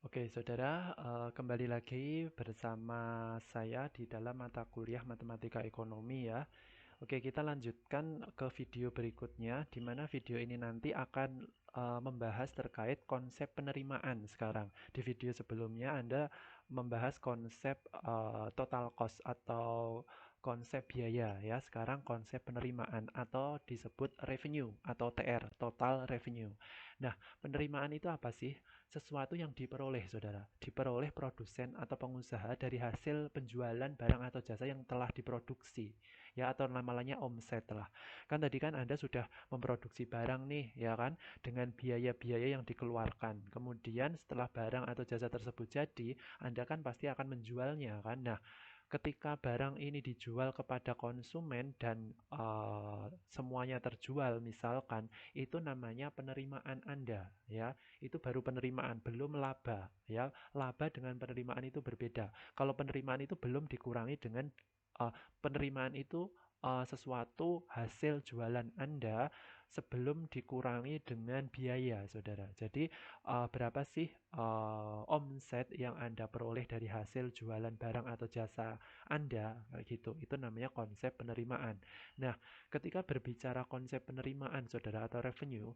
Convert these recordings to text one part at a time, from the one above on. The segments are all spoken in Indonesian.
Oke, saudara, kembali lagi bersama saya di dalam mata kuliah Matematika Ekonomi ya. Oke, kita lanjutkan ke video berikutnya, di mana video ini nanti akan membahas terkait konsep penerimaan sekarang. Di video sebelumnya Anda membahas konsep total cost atau konsep biaya ya. Sekarang konsep penerimaan atau disebut revenue atau TR, total revenue. Nah, penerimaan itu apa sih? Sesuatu yang diperoleh, saudara. Diperoleh produsen atau pengusaha dari hasil penjualan barang atau jasa yang telah diproduksi ya, atau namanya omset lah. Kan tadi kan Anda sudah memproduksi barang nih, ya kan, dengan biaya-biaya yang dikeluarkan. Kemudian setelah barang atau jasa tersebut jadi, Anda kan pasti akan menjualnya kan. Nah, ketika barang ini dijual kepada konsumen dan semuanya terjual misalkan, itu namanya penerimaan Anda ya. Itu baru penerimaan, belum laba ya. Laba dengan penerimaan itu berbeda. Kalau penerimaan itu belum dikurangi dengan uh, penerimaan itu sesuatu hasil jualan Anda sebelum dikurangi dengan biaya, saudara. Jadi, berapa sih omset yang Anda peroleh dari hasil jualan barang atau jasa Anda, kayak gitu. Itu namanya konsep penerimaan. Nah, ketika berbicara konsep penerimaan, saudara, atau revenue,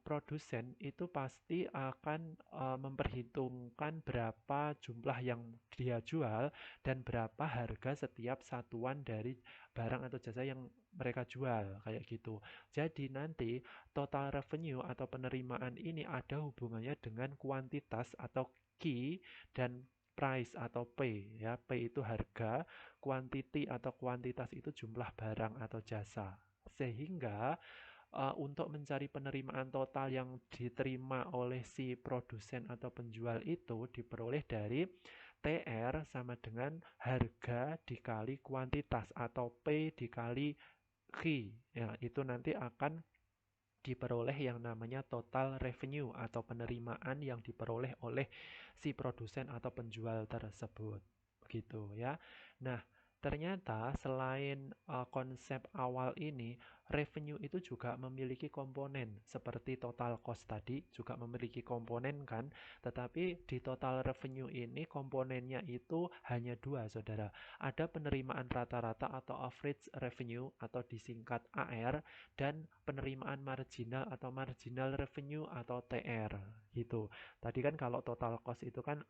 produsen itu pasti akan memperhitungkan berapa jumlah yang dia jual dan berapa harga setiap satuan dari barang atau jasa yang mereka jual, kayak gitu. Jadi nanti total revenue atau penerimaan ini ada hubungannya dengan kuantitas atau Q dan price atau P ya. P itu harga, quantity atau kuantitas itu jumlah barang atau jasa. Sehingga untuk mencari penerimaan total yang diterima oleh si produsen atau penjual itu diperoleh dari TR sama dengan harga dikali kuantitas atau P dikali Q. Ya, itu nanti akan diperoleh yang namanya total revenue atau penerimaan yang diperoleh oleh si produsen atau penjual tersebut. Begitu ya. Nah, ternyata selain konsep awal ini, revenue itu juga memiliki komponen seperti total cost tadi juga memiliki komponen kan, tetapi di total revenue ini komponennya itu hanya dua, saudara. Ada penerimaan rata-rata atau average revenue atau disingkat AR dan penerimaan marginal atau marginal revenue atau TR gitu. Tadi kan kalau total cost itu kan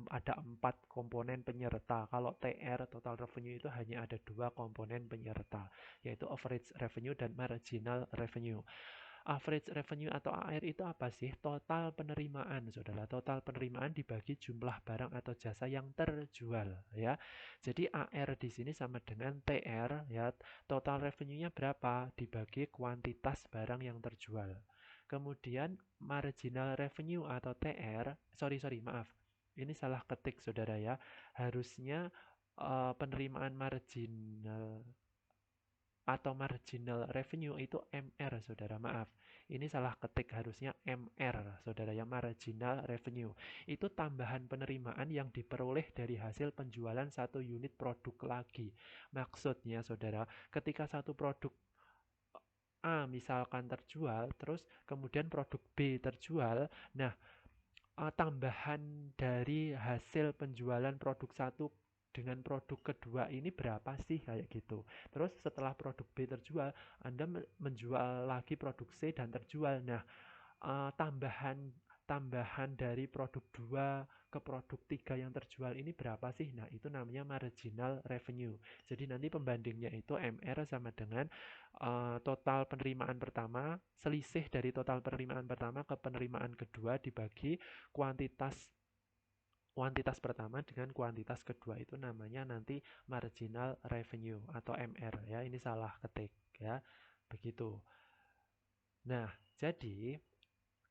ada 4 komponen penyerta. Kalau TR total revenue itu hanya ada 2 komponen penyerta, yaitu average revenue dan marginal revenue. Average revenue atau AR itu apa sih? Total penerimaan, saudara. Total penerimaan dibagi jumlah barang atau jasa yang terjual, ya. Jadi AR di sini sama dengan TR, ya. Total revenue-nya berapa? Dibagi kuantitas barang yang terjual. Kemudian marginal revenue atau TR, sorry, maaf. Ini salah ketik, saudara ya. Harusnya penerimaan marginal atau marginal revenue itu MR, saudara. Maaf, ini salah ketik, harusnya MR, saudara, yang marginal revenue. Itu tambahan penerimaan yang diperoleh dari hasil penjualan satu unit produk lagi. Maksudnya, saudara, ketika satu produk A misalkan terjual, terus kemudian produk B terjual, nah tambahan dari hasil penjualan produk satu dengan produk kedua ini berapa sih, kayak gitu. Terus setelah produk B terjual, Anda menjual lagi produk C dan terjual. Nah, tambahan tambahan dari produk 2 ke produk 3 yang terjual ini berapa sih? Nah, itu namanya marginal revenue. Jadi nanti pembandingnya itu MR sama dengan total penerimaan pertama, selisih dari total penerimaan pertama ke penerimaan kedua dibagi kuantitas kuantitas pertama dengan kuantitas kedua, itu namanya nanti marginal revenue atau MR ya. Ini salah ketik ya. Begitu. Nah, jadi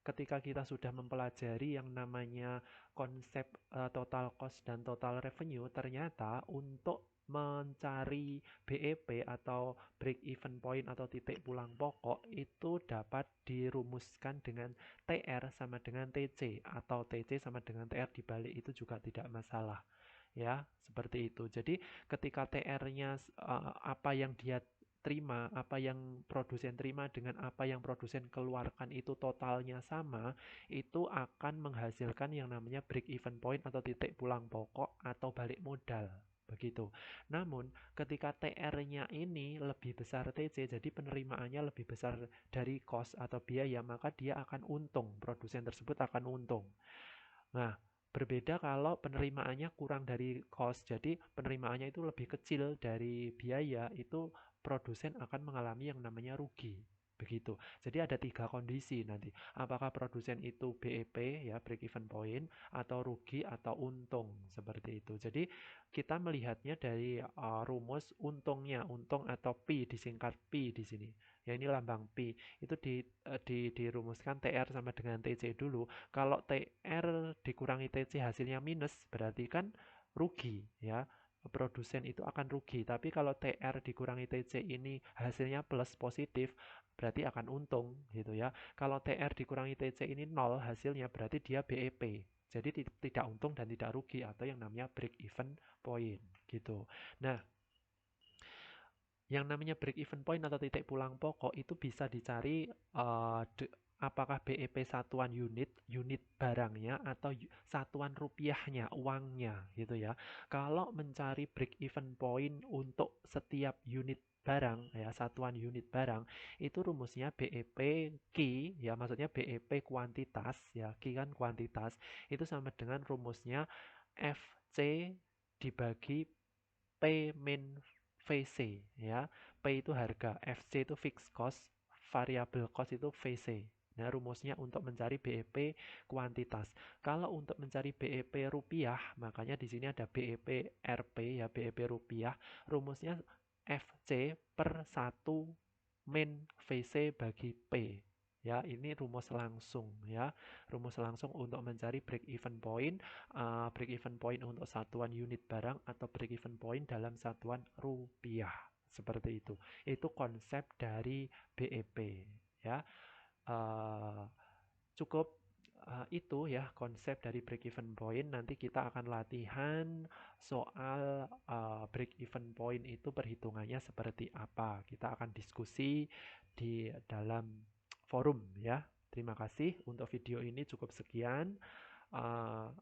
ketika kita sudah mempelajari yang namanya konsep total cost dan total revenue, ternyata untuk mencari BEP atau break even point atau titik pulang pokok itu dapat dirumuskan dengan TR sama dengan TC atau TC sama dengan TR dibalik, itu juga tidak masalah ya, seperti itu. Jadi ketika TR-nya apa yang dia terima, apa yang produsen terima dengan apa yang produsen keluarkan itu totalnya sama, itu akan menghasilkan yang namanya break even point atau titik pulang pokok atau balik modal. Begitu. Namun, ketika TR-nya ini lebih besar TC, jadi penerimaannya lebih besar dari cost atau biaya, maka dia akan untung, produsen tersebut akan untung. Nah, berbeda kalau penerimaannya kurang dari cost, jadi penerimaannya itu lebih kecil dari biaya, itu produsen akan mengalami yang namanya rugi. Begitu. Jadi ada tiga kondisi nanti. Apakah produsen itu BEP ya, break even point, atau rugi atau untung seperti itu. Jadi kita melihatnya dari rumus untungnya, untung atau P disingkat P di sini. Ya ini lambang P. Itu dirumuskan TR sama dengan TC dulu. Kalau TR dikurangi TC hasilnya minus, berarti kan rugi ya. Produsen itu akan rugi. Tapi kalau TR dikurangi TC ini hasilnya plus positif, berarti akan untung gitu ya. Kalau TR dikurangi TC ini nol hasilnya, berarti dia BEP. Jadi tidak untung dan tidak rugi atau yang namanya break even point gitu. Nah, yang namanya break even point atau titik pulang pokok itu bisa dicari apakah BEP satuan unit barangnya atau satuan rupiahnya, uangnya gitu ya. Kalau mencari break even point untuk setiap unit barang ya, satuan unit barang itu rumusnya BEP Q ya, maksudnya BEP kuantitas ya, Q kan kuantitas, itu sama dengan rumusnya FC dibagi P min VC ya. P itu harga, FC itu fixed cost, variable cost itu VC. Nah, rumusnya untuk mencari BEP kuantitas. Kalau untuk mencari BEP rupiah, makanya di sini ada BEP RP ya, BEP rupiah. Rumusnya FC per 1 min VC bagi P. Ya, ini rumus langsung ya. Rumus langsung untuk mencari break even point, break even point untuk satuan unit barang atau break even point dalam satuan rupiah. Seperti itu. Itu konsep dari BEP ya. Uh, Cukup itu ya konsep dari break even point. Nanti kita akan latihan soal break even point itu perhitungannya seperti apa. Kita akan diskusi di dalam forum ya. Terima kasih untuk video ini cukup sekian. Uh,